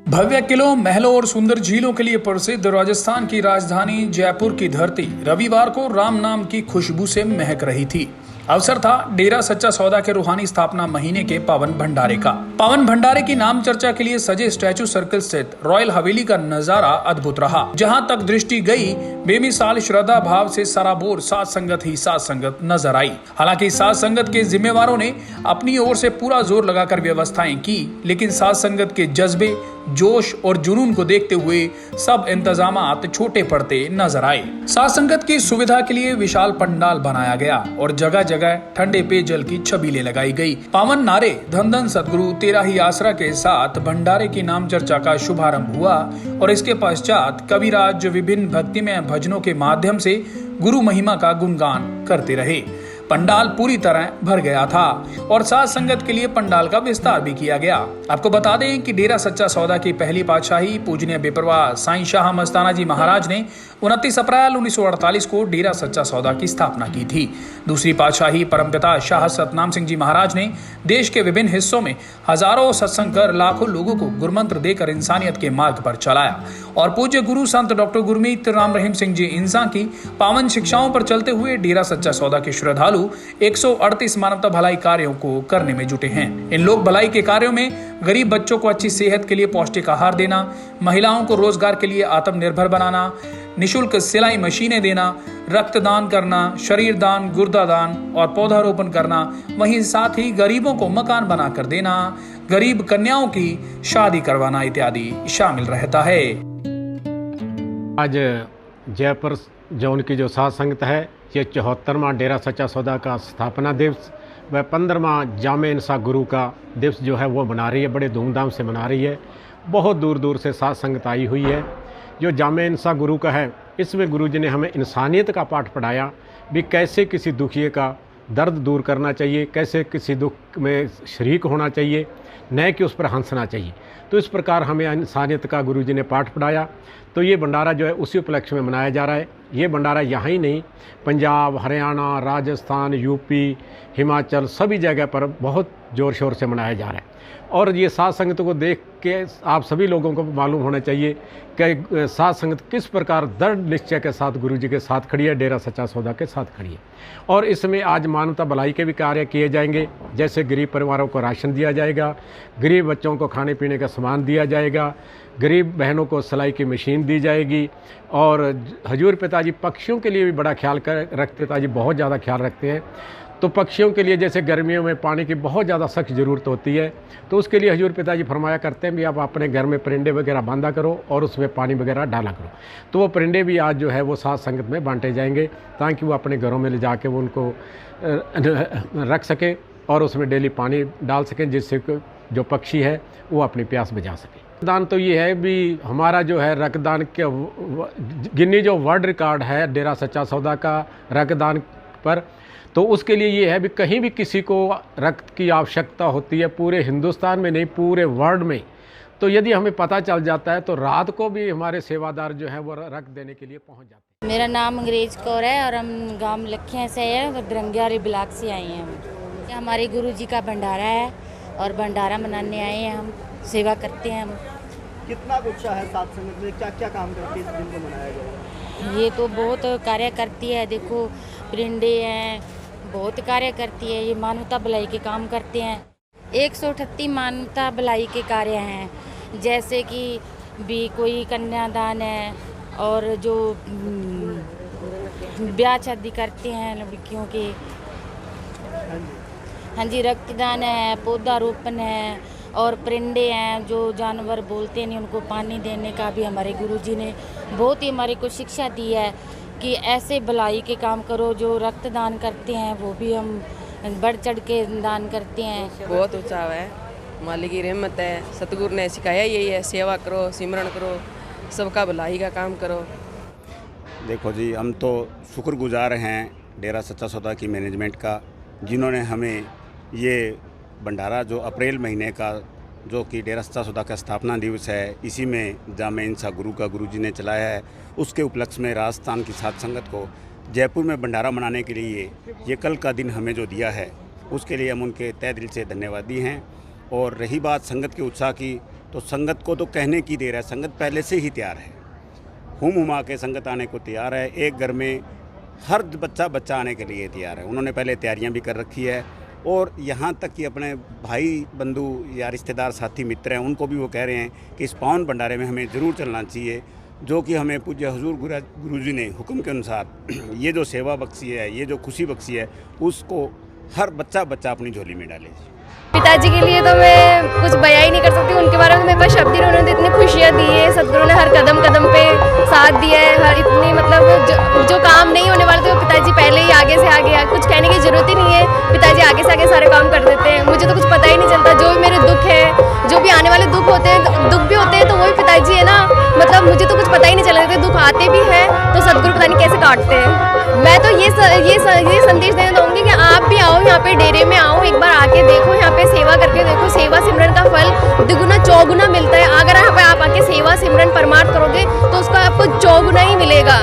भव्य किलों, महलों और सुंदर झीलों के लिए प्रसिद्ध राजस्थान की राजधानी जयपुर की धरती रविवार को राम नाम की खुशबू से महक रही थी। अवसर था डेरा सच्चा सौदा के रूहानी स्थापना महीने के पावन भंडारे का। पावन भंडारे की नाम चर्चा के लिए सजे स्टैचू सर्कल स्थित रॉयल हवेली का नजारा अद्भुत रहा। जहां तक दृष्टि गई, बेमिसाल श्रद्धा भाव से सराबोर साध संगत ही साध संगत नजर आई। हालांकि साध संगत के जिम्मेवारों ने अपनी ओर से पूरा जोर लगाकर व्यवस्थाएं की, लेकिन साध संगत के जज्बे, जोश और जुनून को देखते हुए सब इंतजामात छोटे पड़ते नजर आए। साध संगत की सुविधा के लिए विशाल पंडाल बनाया गया और जगह जगह ठंडे पेयजल की छबीलें लगाई गई। पावन नारे धन धन सतगुरु तेरा ही आसरा के साथ भंडारे की नाम चर्चा का शुभारंभ हुआ और इसके पश्चात कविराज विभिन्न भक्तिमय भजनों के माध्यम से गुरु महिमा का गुणगान करते रहे। पंडाल पूरी तरह भर गया था और साध संगत के लिए पंडाल का विस्तार भी किया गया। आपको बता दें कि डेरा सच्चा सौदा की पहली पातशाही पूजनीय बेपरवाह साईं शाह मस्ताना जी महाराज ने 29 अप्रैल 1948 को डेरा सच्चा सौदा की स्थापना की थी। दूसरी पातशाही परमपिता शाह सतनाम सिंह जी महाराज ने देश के विभिन्न हिस्सों में हजारों सत्संग कर लाखों लोगों को गुरुमंत्र देकर इंसानियत के मार्ग पर चलाया और पूज्य गुरु संत डॉक्टर गुरमीत राम रहीम सिंह जी इंसान की पावन शिक्षाओं पर चलते हुए डेरा सच्चा सौदा के श्रद्धालु 138 मानवता भलाई कार्यों को करने में जुटे हैं। इन लोक भलाई के कार्यों में गरीब बच्चों को अच्छी सेहत के लिए पौष्टिक आहार देना, महिलाओं को रोजगार के लिए आत्मनिर्भर बनाना, निशुल्क सिलाई मशीनें देना, रक्तदान करना, शरीर दान, गुर्दा दान और पौधारोपण करना, वहीं साथ ही गरीबों को मकान बनाकर देना, गरीब कन्याओं की शादी करवाना इत्यादि शामिल रहता है। आज जयपुर जोन की जो साध संगत है, ये 74वां डेरा सच्चा सौदा का स्थापना दिवस व 15वां जामे इंसा गुरु का दिवस जो है वो मना रही है, बड़े धूमधाम से मना रही है। बहुत दूर दूर से साध संगत आई हुई है। जो जामे इंसा गुरु का है, इसमें गुरु जी ने हमें इंसानियत का पाठ पढ़ाया भी कैसे किसी दुखिए का दर्द दूर करना चाहिए, कैसे किसी दुख में शरीक होना चाहिए, न कि उस पर हंसना चाहिए। तो इस प्रकार हमें इंसानियत का गुरु जी ने पाठ पढ़ाया। तो ये भंडारा जो है उसी उपलक्ष्य में मनाया जा रहा है। ये भंडारा यहाँ ही नहीं, पंजाब, हरियाणा, राजस्थान, यूपी, हिमाचल सभी जगह पर बहुत ज़ोर शोर से मनाया जा रहा है। और ये साध संगत को देख के आप सभी लोगों को मालूम होना चाहिए कि साध संगत किस प्रकार दृढ़ निश्चय के साथ गुरु जी के साथ खड़ी है, डेरा सच्चा सौदा के साथ खड़ी है। और इसमें आज मानवता भलाई के भी कार्य किए जाएंगे, जैसे गरीब परिवारों को राशन दिया जाएगा, गरीब बच्चों को खाने पीने का सामान दिया जाएगा, गरीब बहनों को सिलाई की मशीन दी जाएगी। और हजूर पिताजी पक्षियों के लिए भी बड़ा ख्याल रखते, पिताजी बहुत ज़्यादा ख्याल रखते हैं। तो पक्षियों के लिए जैसे गर्मियों में पानी की बहुत ज़्यादा सख्त ज़रूरत होती है, तो उसके लिए हजूर पिताजी फरमाया करते हैं भी आप अपने घर में परिंदे वगैरह बांधा करो और उसमें पानी वगैरह डाला करो। तो वो परिंदे भी आज जो है वो साध संगत में बांटे जाएंगे ताकि वो अपने घरों में ले जाके वो उनको रख सकें और उसमें डेली पानी डाल सकें, जिससे जो पक्षी है वो अपनी प्यास बुझा सके। रक्तदान तो ये है भी हमारा जो है रक्तदान के गिन्नी जो वर्ल्ड रिकॉर्ड है डेरा सच्चा सौदा का रक्तदान पर, तो उसके लिए ये है भी कहीं भी किसी को रक्त की आवश्यकता होती है, पूरे हिंदुस्तान में नहीं पूरे वर्ल्ड में, तो यदि हमें पता चल जाता है तो रात को भी हमारे सेवादार जो है वो रक्त देने के लिए पहुंच जाते हैं। मेरा नाम अंग्रेज कौर है और हम गांव लखिया से है और दरंगियारी ब्लॉक से आए हैं। हम हमारे गुरु जी का भंडारा है और भंडारा मनाने आए हैं, हम सेवा करते हैं। हम कितना उत्साह है साध संगत में, क्या क्या काम करती है इस दिन को मनाया गया? ये तो बहुत कार्य करती है, देखो परिंदे हैं, बहुत कार्य करती है। ये मानवता भलाई के काम करते हैं। 138 मानवता भलाई के कार्य हैं, जैसे कि भी कोई कन्यादान है और जो ब्याह शादी करते हैं लड़कियों के, हाँ जी, रक्तदान है, पौधारोपण है और परिंदे हैं जो जानवर बोलते नहीं उनको पानी देने का भी हमारे गुरुजी ने बहुत ही हमारे को शिक्षा दी है कि ऐसे भलाई के काम करो। जो रक्तदान करते हैं वो भी हम बढ़ चढ़ के दान करते हैं। बहुत उत्साह है, मालिक की रहमत है, सतगुरु ने सिखाया यही है, सेवा करो, सिमरन करो, सबका भलाई का काम करो। देखो जी, हम तो शुक्रगुजार हैं डेरा सच्चा सौदा की मैनेजमेंट का, जिन्होंने हमें ये भंडारा जो अप्रैल महीने का जो कि डेरा सच्चा सौदा का स्थापना दिवस है, इसी में जामे इंसा गुरु का गुरुजी ने चलाया है, उसके उपलक्ष्य में राजस्थान की साध संगत को जयपुर में भंडारा मनाने के लिए ये कल का दिन हमें जो दिया है, उसके लिए हम उनके तहे दिल से धन्यवादी हैं। और रही बात संगत के उत्साह की, तो संगत को तो कहने की देर है, संगत पहले से ही तैयार है, हुमा के संगत आने को तैयार है। एक घर में हर बच्चा आने के लिए तैयार है। उन्होंने पहले तैयारियां भी कर रखी है और यहाँ तक कि अपने भाई बंधु या रिश्तेदार साथी मित्र हैं उनको भी वो कह रहे हैं कि इस पावन भंडारे में हमें ज़रूर चलना चाहिए, जो कि हमें पूज्य हुजूर गुरुजी ने हुक्म के अनुसार ये जो सेवा बख्शी है, ये जो खुशी बख्शी है, उसको हर बच्चा अपनी झोली में डाले। पिताजी के लिए तो मैं कुछ बयां ही नहीं कर सकती, उनके बारे में मेरे पास शब्द ही नहीं। उन्होंने इतनी खुशियाँ दी है, सदगुरु ने हर कदम पे साथ दिया है, हर इतनी मतलब जो काम नहीं होने वाले थे वो पिताजी पहले ही आगे से आगे, कुछ कहने की जरूरत ही नहीं है, पिताजी आगे से आगे सारे काम कर देते हैं। मुझे तो कुछ पता ही नहीं चलता, जो भी मेरे दुख है, जो भी आने वाले दुख होते हैं, दुख भी होते हैं तो वही पिताजी है ना, मतलब मुझे तो कुछ पता ही नहीं चल रहा, दुख आते भी हैं तो सदगुरु पता नहीं कैसे काटते हैं। मैं तो ये संदेश देना चाहूँगी कि आप भी आओ यहाँ पे, डेरे में आओ, एक बार आके देखो, यहाँ पे सेवा करके देखो। सेवा सिमरन का फल द्विगुना चौगुना मिलता है। अगर यहाँ पे आप आके सेवा सिमरन परमार्थ करोगे तो उसका आपको चौगुना ही मिलेगा।